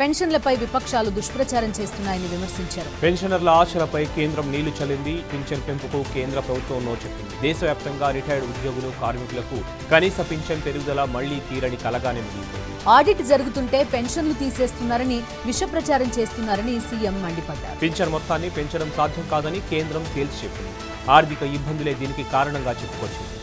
పెన్షన్లపై విపక్షాలు దుష్ప్రచారం చేస్తున్నాయని విమర్శించారు. పెన్షనర్ల ఆశలపై కేంద్రం నీళ్లు చల్లింది. పింఛన్ పెంపుకు కేంద్ర ప్రభుత్వం నో చెప్పింది. దేశవ్యాప్తంగా రిటైర్డ్ ఉద్యోగులు, కార్మికులకు కనీస పింఛన్ పెరుగుదల మళ్లీ తీరని కలగానే మిగిలిపోయింది. ఆడిట్ జరుగుతుంటే పెన్షన్లు తీసేస్తున్నారని విష ప్రచారం చేస్తున్నారని సీఎం మండిపడ్డారు. పింఛన్ మొత్తాన్ని పెంచడం సాధ్యం కాదని కేంద్రం తేల్చి చెప్పింది. ఆర్థిక ఇబ్బందులే దీనికి కారణంగా చెప్పుకొచ్చింది.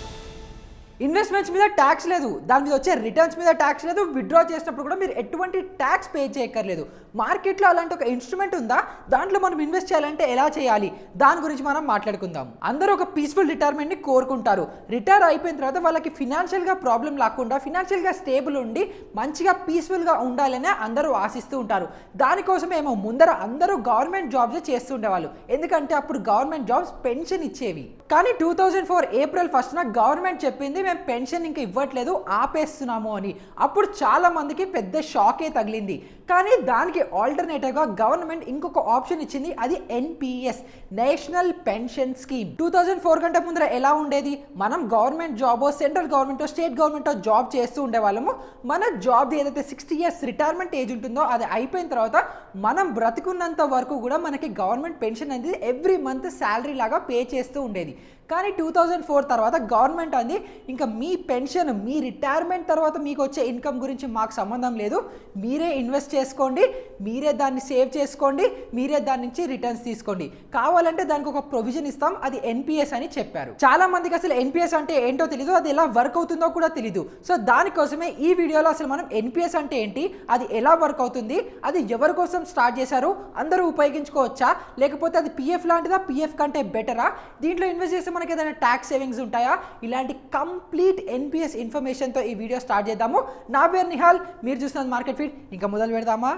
ఇన్వెస్ట్మెంట్స్ మీద ట్యాక్స్ లేదు, దాని మీద వచ్చే రిటర్న్స్ మీద ట్యాక్స్ లేదు, విత్డ్రా చేసినప్పుడు కూడా మీరు ఎటువంటి ట్యాక్స్ పే చేయక్కర్లేదు. మార్కెట్లో అలాంటి ఒక ఇన్స్ట్రుమెంట్ ఉందా? దాంట్లో మనం ఇన్వెస్ట్ చేయాలంటే ఎలా చేయాలి? దాని గురించి మనం మాట్లాడుకుందాం. అందరూ ఒక పీస్ఫుల్ రిటైర్మెంట్ని కోరుకుంటారు. రిటైర్ అయిపోయిన తర్వాత వాళ్ళకి ఫినాన్షియల్గా ప్రాబ్లం లేకుండా ఫినాన్షియల్గా స్టేబుల్ ఉండి మంచిగా పీస్ఫుల్గా ఉండాలని అందరూ ఆశిస్తూ ఉంటారు. దానికోసమేమో ముందర అందరూ గవర్నమెంట్ జాబ్స్ చేస్తూ ఉండేవాళ్ళు, ఎందుకంటే అప్పుడు గవర్నమెంట్ జాబ్స్ పెన్షన్ ఇచ్చేవి. కానీ 2004 ఏప్రిల్ 1న గవర్నమెంట్ చెప్పింది మేము పెన్షన్ ఇంకా ఇవ్వట్లేదు, ఆపేస్తున్నాము అని. అప్పుడు చాలా మందికి పెద్ద షాకే తగిలింది. కానీ దానికి ఆల్టర్నేటివ్గా గవర్నమెంట్ ఇంకొక ఆప్షన్ ఇచ్చింది, అది ఎన్పిఎస్, నేషనల్ పెన్షన్ స్కీమ్. 2004 కంటే ముందర ఎలా ఉండేది? మనం గవర్నమెంట్ జాబో, సెంట్రల్ గవర్నమెంటో, స్టేట్ గవర్నమెంటో జాబ్ చేస్తూ ఉండేవాళ్ళము. మన జాబ్ ఏదైతే 60 years రిటైర్మెంట్ ఏజ్ ఉంటుందో అది అయిపోయిన తర్వాత మనం బ్రతికున్నంత వరకు కూడా మనకి గవర్నమెంట్ పెన్షన్ అనేది ఎవ్రీ మంత్ శాలరీ లాగా పే చేస్తూ ఉండేది. కానీ 2004 తర్వాత గవర్నమెంట్ అంది ఇంకా మీ పెన్షన్, మీ రిటైర్మెంట్ తర్వాత మీకు వచ్చే ఇన్కమ్ గురించి మాకు సంబంధం లేదు, మీరే ఇన్వెస్ట్ చేసుకోండి, మీరే దాన్ని సేవ్ చేసుకోండి, మీరే దాని నుంచి రిటర్న్స్ తీసుకోండి, కావాలంటే దానికి ఒక ప్రొవిజన్ ఇస్తాం, అది ఎన్పిఎస్ అని చెప్పారు. చాలా మందికి అసలు ఎన్పిఎస్ అంటే ఏంటో తెలీదు, అది ఎలా వర్క్ అవుతుందో కూడా తెలీదు. సో దానికోసమే ఈ వీడియోలో అసలు మనం ఎన్పిఎస్ అంటే ఏంటి, అది ఎలా వర్క్ అవుతుంది, అది ఎవరి కోసం స్టార్ట్ చేశారు, అందరూ ఉపయోగించుకోవచ్చా, లేకపోతే అది పిఎఫ్ లాంటిదా, పిఎఫ్ కంటే బెటరా, దీంట్లో ఇన్వెస్ట్ చేస్తే మనకి ఏదైనా ట్యాక్స్ సేవింగ్స్ ఉంటాయా, ఇలాంటి కంప్లీట్ ఎన్పిఎస్ ఇన్ఫర్మేషన్తో ఈ వీడియో స్టార్ట్ చేద్దాము. నా పేరు నిహాల్, మీరు చూస్తున్నది మార్కెట్ ఫీడ్. ఇంకా మొదలు పెడదామా?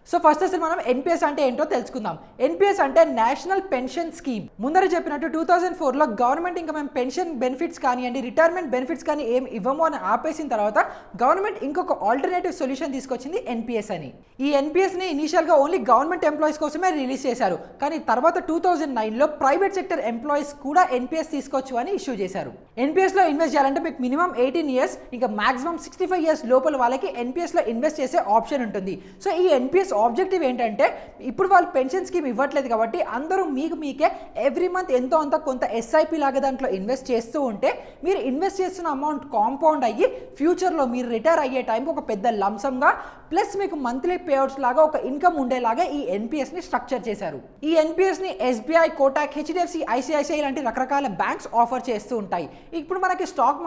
సో ఫస్ట్ అసలు మనం ఎన్పిఎస్ అంటే ఏంటో తెలుసుకుందాం. ఎన్పిఎస్ అంటే నేషనల్ పెన్షన్ స్కీమ్. ముందర చెప్పినట్టు 2004లో గవర్నమెంట్ ఇంకా మేము పెన్షన్ బెనిఫిట్స్ కానివ్వండి, రిటైర్మెంట్ బెనిఫిట్స్ కానీ ఏం ఇవ్వము అని ఆపేసిన తర్వాత గవర్నమెంట్ ఇంకొక ఆల్టర్నేటివ్ సొల్యూషన్ తీసుకొచ్చింది, ఎన్పిఎస్ అని. ఈ ఎన్పిఎస్ని ఇనీషియల్గా ఓన్లీ గవర్నమెంట్ ఎంప్లాయీస్ కోసమే రిలీజ్ చేశారు. కానీ తర్వాత 2009లో ప్రైవేట్ సెక్టర్ ఎంప్లాయీస్ కూడా ఎన్పిఎస్ తీసుకోవచ్చు అని ఇష్యూ చేశారు. ఎన్పిఎస్లో ఇన్వెస్ట్ చేయాలంటే మీకు మినిమం 18 years, ఇంకా మాక్సిమం 65 years లోపల వాళ్ళకి ఎన్పిఎస్లో ఇన్వెస్ట్ చేసే ఆప్షన్ ఉంటుంది. సో ఈ ఎన్పిఎస్ ఆబ్జెక్టివ్ ఏంటంటే, ఇప్పుడు వాళ్ళు పెన్షన్ స్కీమ్ ఇవ్వట్లేదు కాబట్టి అందరూ మీకే ఎవ్రీ మంత్ ఎంతో అంత కొంత ఎస్ఐపి లాగా దాంట్లో ఇన్వెస్ట్ చేస్తూ ఉంటే మీరు ఇన్వెస్ట్ చేస్తున్న అమౌంట్ కాంపౌండ్ అయ్యి ఫ్యూచర్లో మీరు రిటైర్ అయ్యే టైంకి ఒక పెద్ద లంసంగా ప్లస్ మీకు మంత్లీ పేఅవుట్స్ లాగా ఒక ఇన్కమ్ ఉండేలాగా ఈ ఎన్పిఎస్ని స్ట్రక్చర్ చేశారు. ఈ ఎన్పిఎస్ని ఎస్బీఐ, కోటాక్, హెచ్డిఎఫ్సి, ఐసిఐసిఐ లాంటి రకరకాల బ్యాంక్స్ ఆఫర్ చేస్తూ ఉంటాయి. ఇప్పుడు మనకి స్టాక్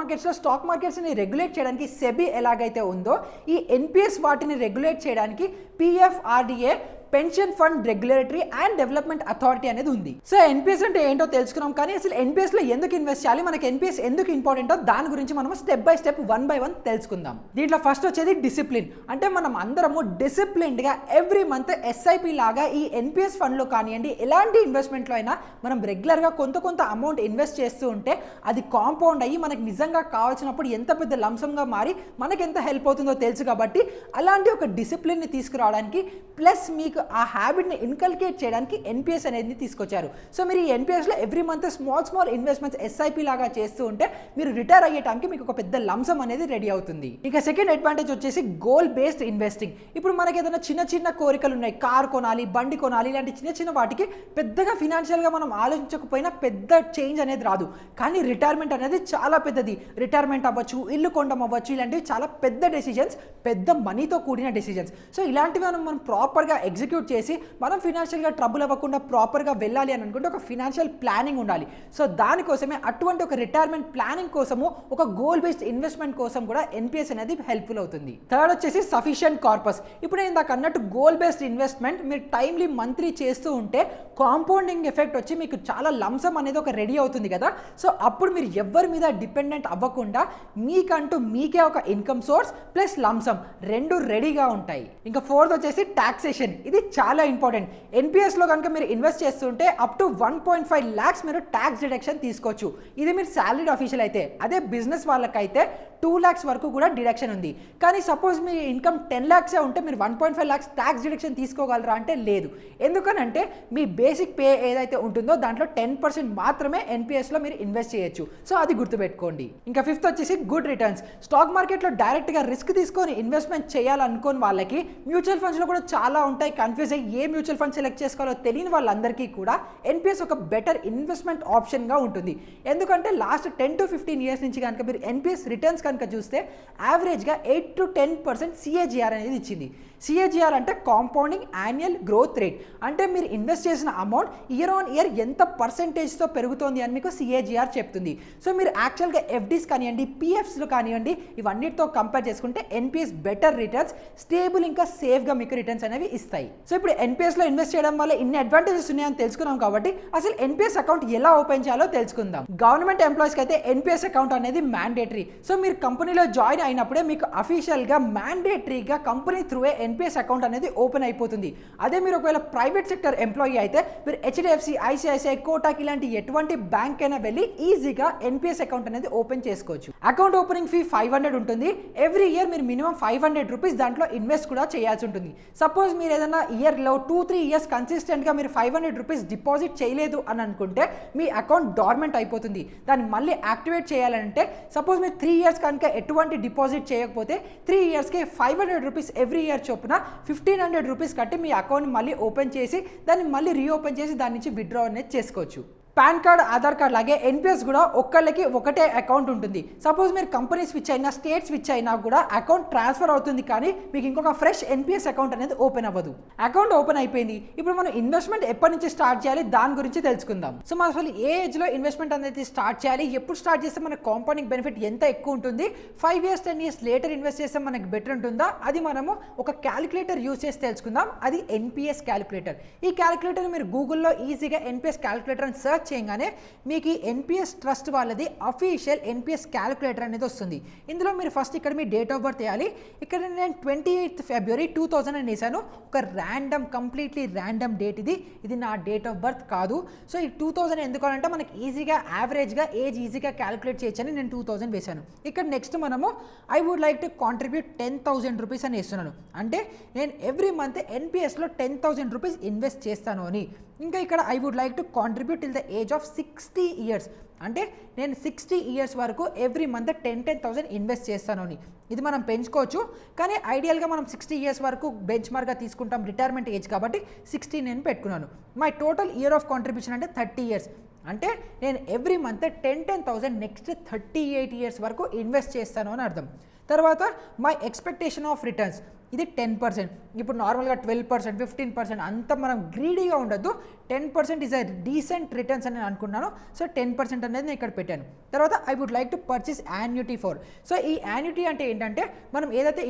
మార్కెట్స్ని రెగ్యులేట్ చేయడానికి సెబీ ఎలాగైతే ఉందో, ఈ ఎన్పిఎస్ వాటిని రెగ్యులేట్ చేయడానికి PFRDA, pension fund regulatory and development authority అనేది ఉంది. సో ఎన్పిఎస్ అంటే ఏంటో తెలుసుకున్నాం, కానీ అసలు ఎన్పిఎస్ లో ఎందుకు ఇన్వెస్ట్ చేయాలి, మనకి ఎన్పిఎస్ ఎందుకు ఇంపార్టెంటో దాని గురించి మనం స్టెప్ బై స్టెప్ 1 by 1 తెలుసుకుందాం. దీంట్లో ఫస్ట్ వచ్చేది డిసిప్లిన్. అంటే మనం అందరము డిసిప్లిన్డ్ గా ఎవ్రీ మంత్ ఎస్ఐపి లాగా ఈ ఎన్పిఎస్ ఫండ్ లో కానివ్వండి, ఎలాంటి ఇన్వెస్ట్మెంట్ లో అయినా మనం రెగ్యులర్ గా కొంత అమౌంట్ ఇన్వెస్ట్ చేస్తూ ఉంటే అది కాంపౌండ్ అయ్యి మనకి నిజంగా కావాల్సినప్పుడు ఎంత పెద్ద లంసంగా మారి మనకి ఎంత హెల్ప్ అవుతుందో తెలుసు. కాబట్టి అలాంటి ఒక డిసిప్లిన్ ని తీసుకురావడానికి ప్లస్ మీకు ఆ హ్యాబిట్ని ఇన్కల్కేట్ చేయడానికి ఎన్పిఎస్ అనేది తీసుకొచ్చారు. సో మీరు ఈ ఎన్పిఎస్లో every month small investments SIP లాగా చేస్తూ ఉంటే మీరు రిటైర్ అయ్యే టైంకి మీకు ఒక పెద్ద లంసం అనేది రెడీ అవుతుంది. ఇక సెకండ్ అడ్వాంటేజ్ వచ్చేసి గోల్ బేస్డ్ ఇన్వెస్టింగ్. ఇప్పుడు మనకి ఏదైనా చిన్న కోరికలు ఉన్నాయి, కార్ కొనాలి, బండి కొనాలి, ఇలాంటి చిన్న వాటికి పెద్దగా ఫినాన్షియల్గా మనం ఆలోచించకపోయినా పెద్ద చేంజ్ అనేది రాదు. కానీ రిటైర్మెంట్ అనేది చాలా పెద్దది. రిటైర్మెంట్ అవ్వచ్చు, ఇల్లు కొనడం అవ్వచ్చు, ఇలాంటివి చాలా పెద్ద డెసిజన్స్, పెద్ద మనీతో కూడిన డెసిజన్స్. సో ఇలాంటివి మనం ప్రాపర్గా ఎగ్జిక్యూట్ చేసి మనం ఫినాన్షియల్గా ట్రబుల్ అవ్వకుండా ప్రాపర్గా వెళ్ళాలి అని అనుకుంటే ఒక ఫినాన్షియల్ ప్లానింగ్ ఉండాలి. సో దానికోసమే అటువంటి ఒక రిటైర్మెంట్ ప్లానింగ్ కోసము ఒక గోల్ బేస్డ్ ఇన్వెస్ట్మెంట్ కోసం కూడా ఎన్పిఎస్ అనేది హెల్ప్ఫుల్ అవుతుంది. థర్డ్ వచ్చేసి సఫిషియంట్ కార్పస్. ఇప్పుడు నేను ఇందాక అన్నట్టు గోల్ బేస్డ్ ఇన్వెస్ట్మెంట్ మీరు టైమ్లీ మంత్లీ చేస్తూ ఉంటే కాంపౌండింగ్ ఎఫెక్ట్ వచ్చి మీకు చాలా లంసం అనేది ఒక రెడీ అవుతుంది కదా. సో అప్పుడు మీరు ఎవరి మీద డిపెండెంట్ అవ్వకుండా మీకంటూ మీకే ఒక ఇన్కమ్ సోర్స్ ప్లస్ లంసం రెండు రెడీగా ఉంటాయి. ఇంకా ఫోర్త్ వచ్చేసి టాక్సేషన్. ఇది ఇది చాలా ఇంపార్టెంట్. ఎన్పిఎస్లో కనుక మీరు ఇన్వెస్ట్ చేస్తుంటే అప్ టు 1.5 lakhs మీరు ట్యాక్స్ డిడక్షన్ తీసుకోవచ్చు. ఇది మీరు సాలరీడ్ ఆఫీషియల్ అయితే. అదే బిజినెస్ వాళ్ళకైతే 2 lakhs వరకు కూడా డిడక్షన్ ఉంది. కానీ సపోజ్ మీ ఇన్కమ్ 10 lakhs ఉంటే మీరు 1.5 lakhs ట్యాక్స్ డిడక్షన్ తీసుకోగలరా అంటే లేదు. ఎందుకనంటే మీ బేసిక్ పే ఏదైతే ఉంటుందో దాంట్లో 10% మాత్రమే ఎన్పిఎస్లో మీరు ఇన్వెస్ట్ చేయొచ్చు. సో అది గుర్తుపెట్టుకోండి. ఇంకా ఫిఫ్త్ వచ్చేసి గుడ్ రిటర్న్స్. స్టాక్ మార్కెట్లో డైరెక్ట్గా రిస్క్ తీసుకొని ఇన్వెస్ట్మెంట్ చేయాలనుకోని వాళ్ళకి మ్యూచువల్ ఫండ్స్లో కూడా చాలా ఉంటాయి. కన్ఫ్యూజ్ అయ్యి ఏ మ్యూచువల్ ఫండ్ సెలెక్ట్ చేసుకోవాలో తెలియని వాళ్ళందరికీ కూడా ఎన్పిఎస్ ఒక బెటర్ ఇన్వెస్ట్మెంట్ ఆప్షన్గా ఉంటుంది. ఎందుకంటే లాస్ట్ 10 to 15 years నుంచి కనుక మీరు ఎన్పిఎస్ రిటర్న్స్ కనుక చూస్తే యావరేజ్గా 8 to 10% సిఏజిఆర్ అనేది ఇచ్చింది. సిఏజిఆర్ అంటే కాంపౌండింగ్ యాన్యువల్ గ్రోత్ రేట్. అంటే మీరు ఇన్వెస్ట్ చేసిన అమౌంట్ ఇయర్ ఆన్ ఇయర్ ఎంత పర్సెంటేజ్తో పెరుగుతోంది అని మీకు సిఏజిఆర్ చెప్తుంది. సో మీరు యాక్చువల్గా ఎఫ్డీస్ కానివ్వండి, పిఎఫ్స్లో కానివ్వండి, ఇవన్నిటితో కంపేర్ చేసుకుంటే ఎన్పిఎస్ బెటర్ రిటర్న్స్, స్టేబుల్ ఇంకా సేఫ్గా మీకు రిటర్న్స్ అనేవి ఇస్తాయి. సో ఇప్పుడు ఎన్పిఎస్లో ఇన్వెస్ట్ చేయడం వల్ల ఇన్ని అడ్వాంటేజెస్ ఉన్నాయని తెలుసుకున్నాం కాబట్టి అసలు ఎన్పిఎస్ అకౌంట్ ఎలా ఓపెన్ చేయాలో తెలుసుకుందాం. గవర్నమెంట్ ఎంప్లాయీస్కి అయితే ఎన్పిఎస్ అకౌంట్ అనేది మ్యాండేటరీ. సో మీరు కంపెనీలో జాయిన్ అయినప్పుడే మీకు అఫీషియల్గా మ్యాండేటరీగా కంపెనీ త్రూవే ఎన్పిఎస్ అకౌంట్ అనేది ఓపెన్ అయిపోతుంది. అదే మీరు ఒకవేళ ప్రైవేట్ సెక్టర్ ఎంప్లాయీ అయితే మీరు హెచ్డిఎఫ్సి, ఐసిఐసిఐ, కోటాక్ ఇలాంటి ఎటువంటి బ్యాంక్ అయినా వెళ్ళి ఈజీగా ఎన్పిఎస్ అకౌంట్ అనేది ఓపెన్ చేసుకోవచ్చు. అకౌంట్ ఓపెనింగ్ ఫీ 500 ఉంటుంది. ఎవ్రీ ఇయర్ మీరు మినిమం 500 రూపీస్ దాంట్లో ఇన్వెస్ట్ కూడా చేయాల్సి ఉంటుంది. సపోజ్ మీరు ఏదైనా ఇయర్లో 2-3 years కన్సిస్టెంట్గా మీరు 500 రూపీస్ డిపాజిట్ చేయలేదు అని అనుకుంటే మీ అకౌంట్ డార్మెంట్ అయిపోతుంది. దాన్ని మళ్ళీ యాక్టివేట్ చేయాలంటే సపోజ్ మీరు 3 years కనుక ఎటువంటి డిపాజిట్ చేయకపోతే 3 yearsకి 500 రూపీస్ ఎవ్రీ ఇయర్ చొప్పున 1500 రూపీస్ కట్టి మీ అకౌంట్ మళ్ళీ ఓపెన్ చేసి దాన్ని మళ్ళీ రీఓపెన్ చేసి దాని నుంచి విత్డ్రా అనేది చేసుకోవచ్చు. పాన్ కార్డ్, ఆధార్ కార్డ్ లాగే ఎన్పిఎస్ కూడా ఒక్కళ్ళకి ఒకటే అకౌంట్ ఉంటుంది. సపోజ్ మీరు కంపెనీ స్విచ్ అయినా, స్టేట్ స్విచ్ అయినా కూడా అకౌంట్ ట్రాన్స్ఫర్ అవుతుంది, కానీ మీకు ఇంకొక ఫ్రెష్ ఎన్పిఎస్ అకౌంట్ అనేది ఓపెన్ అవ్వదు. అకౌంట్ ఓపెన్ అయిపోయింది. ఇప్పుడు మనం ఇన్వెస్ట్మెంట్ ఎప్పటి నుంచి స్టార్ట్ చేయాలి దాని గురించి తెలుసుకుందాం. సో మనం అసలు ఏ ఏజ్లో ఇన్వెస్ట్మెంట్ అనేది స్టార్ట్ చేయాలి, ఎప్పుడు స్టార్ట్ చేస్తే మనకు కాంపౌండింగ్ బెనిఫిట్ ఎంత ఎక్కువ ఉంటుంది, 5 years 10 years లేటర్ ఇన్వెస్ట్ చేస్తే మనకు బెటర్ ఉంటుందా, అది మనము ఒక క్యాలిక్యులేటర్ యూజ్ చేసి తెలుసుకుందాం. అది ఎన్పిఎస్ క్యాలిక్యులేటర్. ఈ క్యాలిక్యులేటర్ మీరు గూగుల్లో ఈజీగా ఎన్పిఎస్ క్యాలిక్యులేటర్ అని సెర్చ్ చేయగానే మీకు ఈ ఎన్పిఎస్ ట్రస్ట్ వాళ్ళది అఫీషియల్ ఎన్పిఎస్ క్యాలిక్యులేటర్ అనేది వస్తుంది. ఇందులో మీరు ఫస్ట్ ఇక్కడ మీ డేట్ ఆఫ్ బర్త్ వేయాలి. ఇక్కడ నేను 28th February 2000 అని వేసాను. ఒక కంప్లీట్లీ ర్యాండమ్ డేట్ ఇది నా డేట్ ఆఫ్ బర్త్ కాదు. సో ఈ 2000 ఎందుకంటే మనకి ఈజీగా యావరేజ్గా ఏజ్ ఈజీగా క్యాలిక్యులేట్ చేయొచ్చని నేను 2000 వేసాను. ఇక్కడ నెక్స్ట్ మనము I would like to contribute 10,000 rupees అని వేస్తున్నాను. అంటే నేను ఎవ్రీ మంత్ ఎన్పిఎస్లో 10,000 రూపీస్ ఇన్వెస్ట్ చేస్తాను అని. ఇంకా ఇక్కడ I would like to contribute till the age of 60 years. అంటే నేను 60 years వరకు ఎవ్రీ మంత్ 10,000 ఇన్వెస్ట్ చేస్తాను అని. ఇది మనం పెంచుకోవచ్చు, కానీ ఐడియల్గా మనం 60 years వరకు బెంచ్ మార్క్గా తీసుకుంటాం, రిటైర్మెంట్ ఏజ్ కాబట్టి 60 నేను పెట్టుకున్నాను. My total year of contribution అంటే 30 years. అంటే నేను ఎవ్రీ మంత్ 10,000 నెక్స్ట్ 38 years వరకు ఇన్వెస్ట్ చేస్తాను అని అర్థం. తర్వాత మై ఎక్స్పెక్టేషన్ ఆఫ్ రిటర్న్స్ ఇది 10%. ఇప్పుడు నార్మల్గా 12%, 15% అంత మనం గ్రీడీగా ఉండొద్దు. 10% ఈజ్ అ డీసెంట్ రిటర్న్స్ అని నేను అనుకున్నాను. సో 10% అనేది నేను ఇక్కడ పెట్టాను. తర్వాత I would like to purchase annuity for. So ఈ యాన్యుటీ అంటే ఏంటంటే మనం ఏదైతే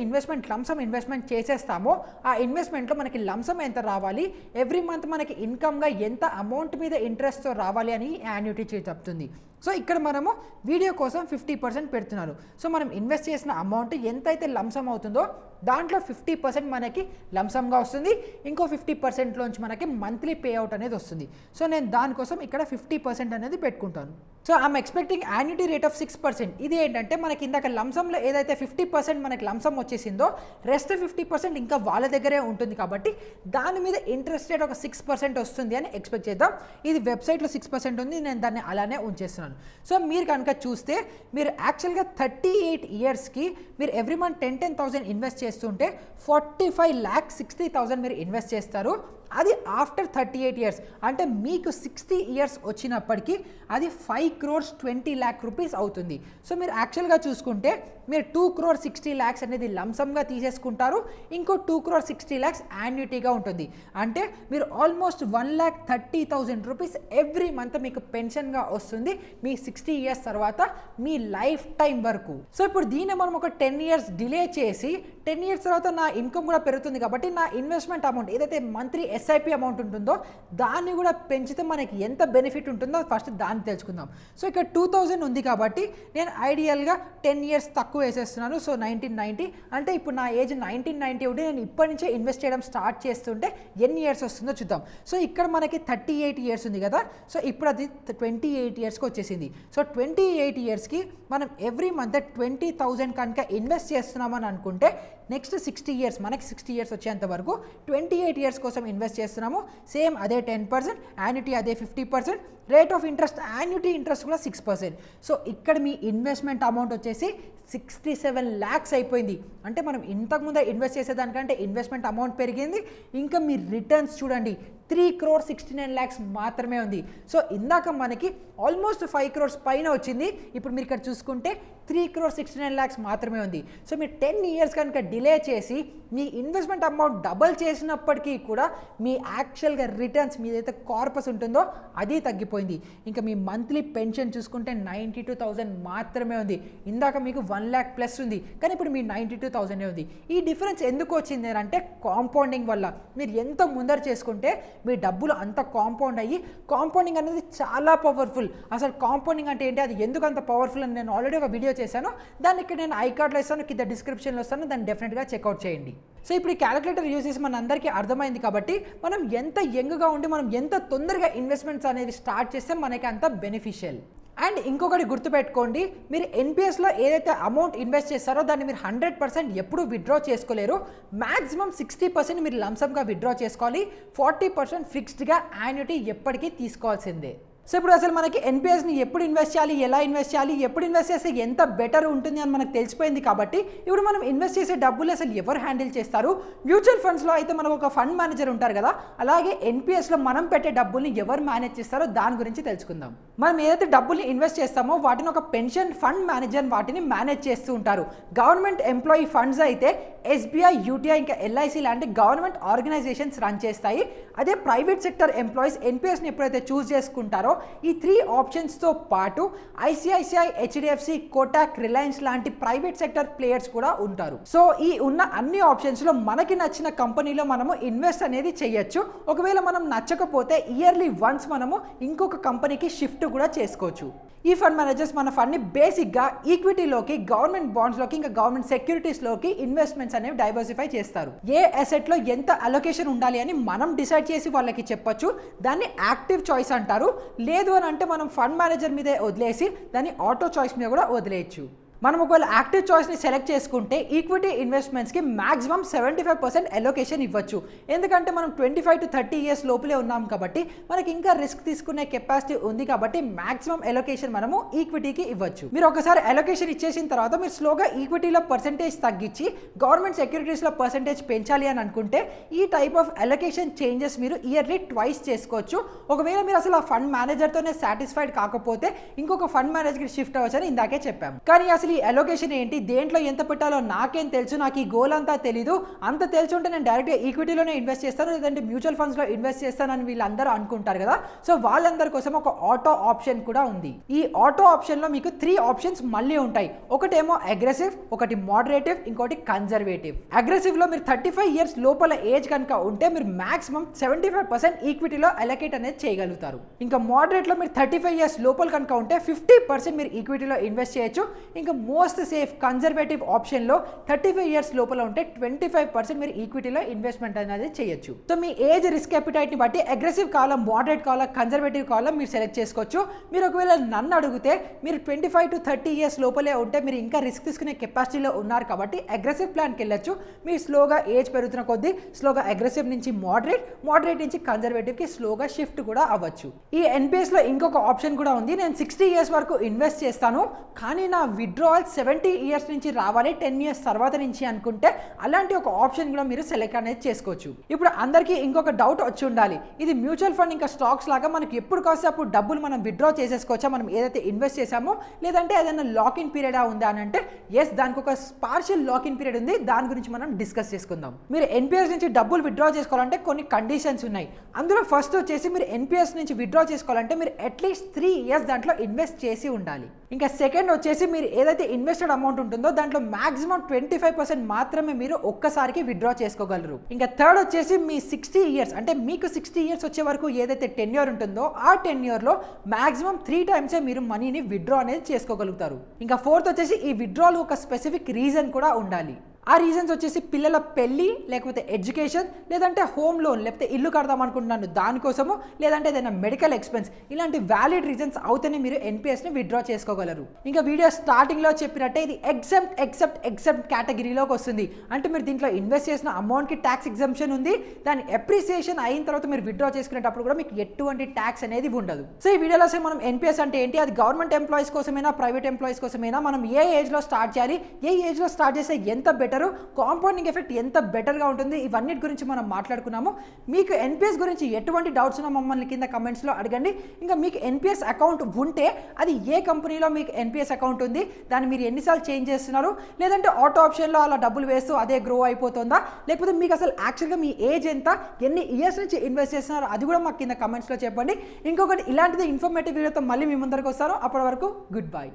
లంసమ్ ఇన్వెస్ట్మెంట్ చేసేస్తామో ఆ ఇన్వెస్ట్మెంట్లో మనకి లంసమ్ ఎంత రావాలి, ఎవ్రీ మంత్ మనకి ఇన్కమ్గా ఎంత అమౌంట్ మీద ఇంట్రెస్ట్తో రావాలి అని యాన్యుటీ చెప్తుంది. సో ఇక్కడ మనము వీడియో కోసం 50% పెడుతున్నాను. సో మనం ఇన్వెస్ట్ చేసిన అమౌంట్ ఎంతైతే లంసమ్ అవుతుందో దాంట్లో 50% మనకి లంసమ్గా వస్తుంది. ఇంకో 50%లోంచి మనకి మంత్లీ పే అవుట్ అనేది వస్తుంది. సో నేను దానికోసం ఇక్కడ 50% అనేది పెట్టుకుంటాను. So I'm expecting annuity rate of 6%. ఇది ఏంటంటే మనకి ఇందాక లంసంలో ఏదైతే 50% మనకి లంసమ్ వచ్చేసిందో రెస్ట్ 50% ఇంకా వాళ్ళ దగ్గరే ఉంటుంది కాబట్టి దాని మీద ఇంట్రెస్ట్ రేట్ ఒక 6% వస్తుంది అని ఎక్స్పెక్ట్ చేద్దాం. ఇది వెబ్సైట్లో 6% ఉంది, నేను దాన్ని అలానే ఉంచేస్తున్నాను. సో మీరు కనుక చూస్తే మీరు యాక్చువల్గా 38 yearsకి మీరు ఎవ్రీ మంత్ 10,000 ఇన్వెస్ట్ చేస్తుంటే 45,60,000 మీరు ఇన్వెస్ట్ చేస్తారు. అది ఆఫ్టర్ 38 years. అంటే మీకు 60 years వచ్చినప్పటికీ అది 5,20,00,000 రూపీస్ అవుతుంది. సో మీరు యాక్చువల్గా చూసుకుంటే మీరు 2,60,00,000 అనేది లంసమ్గా తీసేసుకుంటారు. ఇంకో 2,60,00,000 యాన్యుటీగా ఉంటుంది. అంటే మీరు ఆల్మోస్ట్ 1,30,000 రూపీస్ ఎవ్రీ మంత్ మీకు పెన్షన్గా వస్తుంది మీ 60 years తర్వాత మీ లైఫ్ టైం వరకు. సో ఇప్పుడు దీన్ని మనం ఒక 10 years డిలే చేసి 10 years తర్వాత నా ఇన్కమ్ కూడా పెరుగుతుంది కాబట్టి నా ఇన్వెస్ట్మెంట్ అమౌంట్ ఏదైతే మంత్లీ ఎస్ఐపి అమౌంట్ ఉంటుందో దాన్ని కూడా పెంచితే మనకి ఎంత బెనిఫిట్ ఉంటుందో ఫస్ట్ దాన్ని తెలుసుకుందాం. సో ఇక్కడ 2000 ఉంది కాబట్టి నేను ఐడియల్గా 10 years తక్కువ వేసేస్తున్నాను. సో 1990 అంటే ఇప్పుడు నా ఏజ్ 1990 ఉంటే నేను ఇప్పటి నుంచే ఇన్వెస్ట్ చేయడం స్టార్ట్ చేస్తుంటే ఎన్ని ఇయర్స్ వస్తుందో చూద్దాం. సో ఇక్కడ మనకి 38 years ఉంది కదా, సో ఇప్పుడు అది 28 yearsకి వచ్చేసింది. సో 28 yearsకి మనం ఎవ్రీ మంత్ 20,000 కనుక ఇన్వెస్ట్ చేస్తున్నామని అనుకుంటే నెక్స్ట్ 60 years మనకి 60 years వచ్చేంత వరకు 28 years కోసం ఇన్వెస్ట్ చేస్తున్నాము. సేమ్ అదే 10%, యాన్యుటీ అదే 50%, rate of interest annuity interest కూడా 6%. సో ఇక్కడ మీ ఇన్వెస్ట్మెంట్ అమౌంట్ వచ్చేసి 67 lakhs అయిపోయింది. అంటే మనం ఇంతకుముందే ఇన్వెస్ట్ చేసేదానికంటే ఇన్వెస్ట్మెంట్ అమౌంట్ పెరిగింది. ఇంకా మీ రిటర్న్స్ చూడండి 3,69 lakhs మాత్రమే ఉంది. సో ఇందాక మనకి ఆల్మోస్ట్ 5 crores పైన వచ్చింది, ఇప్పుడు మీరు ఇక్కడ చూసుకుంటే 3,69 lakhs మాత్రమే ఉంది. సో మీరు 10 years కనుక డిలే చేసి మీ ఇన్వెస్ట్మెంట్ అమౌంట్ డబల్ చేసినప్పటికీ కూడా మీ యాక్చువల్గా రిటర్న్స్ మీదైతే కార్పస్ ఉంటుందో అది తగ్గిపోయింది. ఇంకా మీ మంత్లీ పెన్షన్ చూసుకుంటే 92,000 మాత్రమే ఉంది. ఇందాక మీకు 1 lakh ప్లస్ ఉంది, కానీ ఇప్పుడు మీ 92,000 ఉంది. ఈ డిఫరెన్స్ ఎందుకు వచ్చింది అంటే కాంపౌండింగ్ వల్ల. మీరు ఎంత ముందర చేసుకుంటే మీ డబ్బులు అంత కాంపౌండ్ అయ్యి, కాంపౌండింగ్ అనేది చాలా పవర్ఫుల్. అసలు కాంపౌండింగ్ అంటే ఏంటి, అది ఎందుకు అంత పవర్ఫుల్ అని నేను ఆల్రెడీ ఒక వీడియో చేశాను, దాన్ని ఇక్కడ నేను ఐకార్డ్లో ఇస్తాను, కింద డిస్క్రిప్షన్లో ఇస్తాను, దాన్ని డెఫినెట్గా చెక్అవుట్ చేయండి. సో ఇప్పుడు ఈ క్యాలిక్యులేటర్ యూజ్ చేసి మన అందరికీ అర్థమైంది కాబట్టి మనం ఎంత యంగ్గా ఉండి మనం ఎంత తొందరగా ఇన్వెస్ట్మెంట్స్ అనేది స్టార్ట్ చేస్తే మనకి అంత బెనిఫిషియల్. అండ్ ఇంకొకటి గుర్తుపెట్టుకోండి, మీరు ఎన్పిఎస్లో ఏదైతే అమౌంట్ ఇన్వెస్ట్ చేస్తారో దాన్ని మీరు 100% ఎప్పుడు విత్డ్రా చేసుకోలేరు. మ్యాక్సిమం 60% మీరు లంసమ్గా విత్డ్రా చేసుకోవాలి, 40% ఫిక్స్డ్గా యాన్యుటీ ఎప్పటికీ తీసుకోవాల్సిందే. సో ఇప్పుడు అసలు మనకి ఎన్పిఎస్ని ఎప్పుడు ఇన్వెస్ట్ చేయాలి, ఎలా ఇన్వెస్ట్ చేయాలి, ఎప్పుడు ఇన్వెస్ట్ చేస్తే ఎంత బెటర్ ఉంటుంది అని మనకు తెలిసిపోయింది. కాబట్టి ఇప్పుడు మనం ఇన్వెస్ట్ చేసే డబ్బులు అసలు ఎవరు హ్యాండిల్ చేస్తారు? మ్యూచువల్ ఫండ్స్లో అయితే మనకు ఒక ఫండ్ మేనేజర్ ఉంటారు కదా, అలాగే ఎన్పిఎస్లో మనం పెట్టే డబ్బుల్ని ఎవరు మేనేజ్ చేస్తారో దాని గురించి తెలుసుకుందాం. మనం ఏదైతే డబ్బుల్ని ఇన్వెస్ట్ చేస్తామో వాటిని ఒక పెన్షన్ ఫండ్ మేనేజర్ వాటిని మేనేజ్ చేస్తూ ఉంటారు. గవర్నమెంట్ ఎంప్లాయీ ఫండ్స్ అయితే ఎస్బీఐ, యూటీఐ ఇంకా ఎల్ఐసి లాంటి గవర్నమెంట్ ఆర్గనైజేషన్స్ రన్ చేస్తాయి. అదే ప్రైవేట్ సెక్టర్ ఎంప్లాయీస్ ఎన్పిఎస్ని ఎప్పుడైతే చూస్ చేసుకుంటారో ఈ 3 ఆప్షన్స్తో పాటు ఐసిఐసిఐ, హెచ్డిఎఫ్సి, కోటాక్, రిలయన్స్ లాంటి ప్రైవేట్ సెక్టర్ ప్లేయర్స్ కూడా ఉంటారు. సో ఈ ఉన్న అన్ని ఆప్షన్స్లో మనకి నచ్చిన కంపెనీలో మనము ఇన్వెస్ట్ అనేది చేయొచ్చు. ఒకవేళ మనం నచ్చకపోతే ఇయర్లీ వన్స్ మనము ఇంకొక కంపెనీకి షిఫ్ట్ కూడా చేసుకోవచ్చు. ఈ ఫండ్ మేనేజర్స్ మన ఫండ్ని బేసిక్గా ఈక్విటీలోకి, గవర్నమెంట్ బాండ్స్లోకి, ఇంకా గవర్నమెంట్ సెక్యూరిటీస్లోకి ఇన్వెస్ట్మెంట్స్ అనేవి డైవర్సిఫై చేస్తారు. ఏ అసెట్లో ఎంత అలొకేషన్ ఉండాలి అని మనం డిసైడ్ చేసి వాళ్ళకి చెప్పొచ్చు. దాన్ని యాక్టివ్ చాయిస్ అంటారు. లేదు అని అంటే మనం ఫండ్ మేనేజర్ మీదే వదిలేసి దాన్ని ఆటో చాయిస్ మీద కూడా వదిలేయచ్చు. మనం ఒకవేళ యాక్టివ్ చాయిస్ని సెలెక్ట్ చేసుకుంటే ఈక్విటీ ఇన్వెస్ట్మెంట్స్కి మ్యాక్సిమం 75% అలొకేషన్ ఇవ్వచ్చు. ఎందుకంటే మనం 25 to 30 years లోపలే ఉన్నాం కాబట్టి మనకి ఇంకా రిస్క్ తీసుకునే కెపాసిటీ ఉంది కాబట్టి మ్యాక్సిమం అలొకేషన్ మనము ఈక్విటీకి ఇవ్వచ్చు. మీరు ఒకసారి అలొకేషన్ ఇచ్చేసిన తర్వాత మీరు స్లోగా ఈక్విటీలో పర్సెంటేజ్ తగ్గించి గవర్నమెంట్ సెక్యూరిటీస్లో పర్సెంటేజ్ పెంచాలి అని అనుకుంటే ఈ టైప్ ఆఫ్ అలొకేషన్ చేంజెస్ మీరు ఇయర్లీ ట్వైస్ చేసుకోవచ్చు. ఒకవేళ మీరు అసలు ఆ ఫండ్ మేనేజర్తోనే సాటిస్ఫైడ్ కాకపోతే ఇంకొక ఫండ్ మేనేజర్కి షిఫ్ట్ అవ్వచ్చు అని ఇందాకే చెప్పాము. కానీ అసలు ఈ అలొకేషన్ ఏంటి, దేంట్లో ఎంత పెట్టాలో నాకేం తెలుసు, నాకు ఈ గోల్ అంతా తెలీదు, అంత తెలిసి ఉంటే నేను డైరెక్ట్గా ఈక్విటీలోనే ఇన్వెస్ట్ చేస్తాను లేదంటే మ్యూచువల్ ఫండ్స్లో ఇన్వెస్ట్ చేస్తానని వీళ్ళందరూ అనుకుంటారు కదా. సో వాళ్ళందరి కోసం ఒక ఆటో ఆప్షన్ కూడా ఉంది. ఈ ఆటో ఆప్షన్లో మీకు 3 ఆప్షన్స్ మళ్ళీ ఉంటాయి. ఒకటేమో అగ్రెసివ్, ఒకటి మోడరేటివ్, ఇంకోటి కన్జర్వేటివ్. అగ్రెసివ్లో మీరు 35 years లోపల ఏజ్ కనుక ఉంటే మీరు మాక్సిమం 75% ఈక్విటీలో అలొకేట్ అనేది చేయగలుగుతారు. ఇంకా మోడరేట్లో మీరు 35 years లోపల కనుక ఉంటే 50% మీరు ఈక్విటీలో ఇన్వెస్ట్ చేయొచ్చు. ఇంకా మోస్ట్ సేఫ్ కన్జర్వేటివ్ ఆప్షన్లో 35 years లోపల ఉంటే 25% మీరు ఈక్విటీలో ఇన్వెస్ట్మెంట్ అనేది చేయొచ్చు. సో మీ ఏజ్, రిస్క్ అపిటైట్ని బట్టి అగ్రెసివ్ కావాలా, మోడరేట్ కావాలా, కన్జర్వేటివ్ కావాలా మీరు సెలెక్ట్ చేసుకోవచ్చు. మీరు ఒకవేళ నన్ను అడిగితే మీరు 25 to 30 years లోపలే ఉంటే మీరు ఇంకా రిస్క్ తీసుకునే కెపాసిటీలో ఉన్నారు కాబట్టి అగ్రెసివ్ ప్లాన్కి వెళ్ళొచ్చు. మీరు స్లోగా ఏజ్ పెరుగుతున్న కొద్దీ స్లోగా అగ్రెసివ్ నుంచి మోడరేట్ నుంచి కన్జర్వేటివ్కి స్లోగా షిఫ్ట్ కూడా అవ్వచ్చు. ఈ ఎన్పిఎస్లో ఇంకొక ఆప్షన్ కూడా ఉంది. నేను 60 years వరకు ఇన్వెస్ట్ చేస్తాను కానీ నా విత్డ్రావల్ 70 years నుంచి రావాలి 10 years తర్వాత నుంచి అనుకుంటే అలాంటి ఒక ఆప్షన్ కూడా మీరు సెలెక్ట్ అనేది చేసుకోవచ్చు. ఇప్పుడు అందరికీ ఇంకొక డౌట్ వచ్చి ఉండాలి, ఇది మ్యూచువల్ ఫండ్ ఇంకా స్టాక్స్ లాగా మనకి ఎప్పుడు కాస్తే అప్పుడు డబ్బులు మనం విత్డ్రా చేసేసుకోవచ్చా మనం ఏదైతే ఇన్వెస్ట్ చేసామో, లేదంటే ఏదైనా లాక్ ఇన్ పీరియడా ఉందా అని అంటే ఎస్, దానికి ఒక పార్షియల్ లాక్ ఇన్ పీరియడ్ ఉంది. దాని గురించి మనం డిస్కస్ చేసుకుందాం. మీరు ఎన్పిఎస్ నుంచి డబ్బులు విత్డ్రా చేసుకోవాలంటే కొన్ని కండిషన్స్ ఉన్నాయి. అందులో ఫస్ట్ వచ్చేసి మీరు ఎన్పిఎస్ నుంచి విత్డ్రా చేసుకోవాలంటే మీరు అట్లీస్ట్ 3 years దాంట్లో ఇన్వెస్ట్ చేసి ఉండాలి. ఇంకా సెకండ్ వచ్చేసి మీరు ఏదైతే ఏదైతే ఇన్వెస్టెడ్ అమౌంట్ ఉంటుందో దాంట్లో మాక్సిమం 25% మాత్రమే మీరు ఒక్కసారికి విత్డ్రా చేసుకోగలరు. ఇంకా థర్డ్ వచ్చేసి మీ 60 ఇయర్స్, అంటే మీకు 60 ఇయర్స్ వచ్చే వరకు ఏదైతే టెన్యూర్ ఉంటుందో ఆ టెన్యూర్లో మాక్సిమం 3 టైమ్సే మీరు మనీని విత్డ్రా అనేది చేసుకోగలుగుతారు. ఇంకా ఫోర్త్ వచ్చేసి ఈ విత్డ్రాల్ ఒక స్పెసిఫిక్ రీజన్ కూడా ఉండాలి. ఆ రీజన్స్ వచ్చేసి పిల్లల పెళ్ళి, లేకపోతే ఎడ్యుకేషన్, లేదంటే హోమ్ లోన్, లేకపోతే ఇల్లు కడదాం అనుకుంటున్నాను దానికోసము, లేదంటే ఏదైనా మెడికల్ ఎక్స్పెన్స్, ఇలాంటి వ్యాలిడ్ రీజన్స్ అవుతేనే మీరు ఎన్పిఎస్ని విత్డ్రా చేసుకోగలరు. ఇంకా వీడియో స్టార్టింగ్లో చెప్పినట్టే ఇది ఎగ్జెప్ట్ కేటగిరీలోకి వస్తుంది. అంటే మీరు దీంట్లో ఇన్వెస్ట్ చేసిన అమౌంట్కి ట్యాక్స్ ఎగ్జంప్షన్ ఉంది. దాని అప్రిసియేషన్ అయిన తర్వాత మీరు విత్డ్రా చేసుకునేటప్పుడు కూడా మీకు ఎటువంటి ట్యాక్స్ అనేది ఉండదు. సో ఈ వీడియోలో అసలు మనం ఎన్పిఎస్ అంటే ఏంటి, అది గవర్నమెంట్ ఎంప్లాయీస్ కోసమైనా ప్రైవేట్ ఎంప్లాయీస్ కోసమైనా, మనం ఏ ఏజ్లో స్టార్ట్ చేయాలి, ఏ ఏజ్లో స్టార్ట్ చేస్తే ఎంత బెటర్, కాంపౌండింగ్ ఎఫెక్ట్ ఎంత బెటర్గా ఉంటుంది, ఇవన్నిటి గురించి మనం మాట్లాడుకున్నాము. మీకు ఎన్పిఎస్ గురించి ఎటువంటి డౌట్స్ ఉన్నా మమ్మల్ని కింద కమెంట్స్లో అడగండి. ఇంకా మీకు ఎన్పిఎస్ అకౌంట్ ఉంటే అది ఏ కంపెనీలో మీకు ఎన్పిఎస్ అకౌంట్ ఉంది, దాన్ని మీరు ఎన్నిసార్లు చేంజ్ చేస్తున్నారు, లేదంటే ఆటో ఆప్షన్లో అలా డబ్బులు వేస్తూ అదే గ్రో అయిపోతుందా, లేకపోతే మీకు అసలు యాక్చువల్గా మీ ఏజ్ ఎంత, ఎన్ని ఇయర్స్ నుంచి ఇన్వెస్ట్ చేస్తున్నారు, అది కూడా మాకు కింద కమెంట్స్లో చెప్పండి. ఇంకొకటి ఇలాంటిది ఇన్ఫర్మేటివ్ వీడియోతో మళ్ళీ మీ ముందరకు వస్తాను. అప్పటి వరకు గుడ్ బై.